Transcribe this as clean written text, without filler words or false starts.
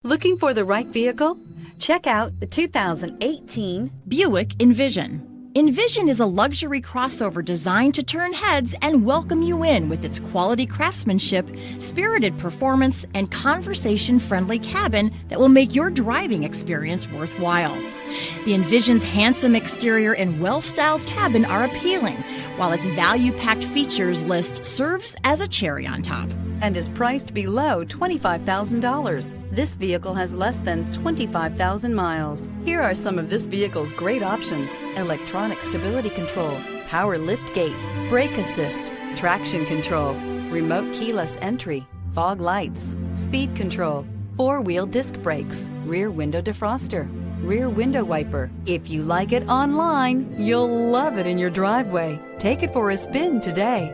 Looking for the right vehicle? Check out the 2018 Buick Envision. Envision is a luxury crossover designed to turn heads and welcome you in with its quality craftsmanship, spirited performance, and conversation-friendly cabin that will make your driving experience worthwhile. The Envision's handsome exterior and well-styled cabin are appealing, while its value-packed features list serves as a cherry on top. and is priced below $25,000. This vehicle has less than 25,000 miles. Here are some of this vehicle's great options: electronic stability control, power liftgate, brake assist, traction control, remote keyless entry, fog lights, speed control, four-wheel disc brakes, rear window defroster, rear window wiper. If you like it online, you'll love it in your driveway. Take it for a spin today.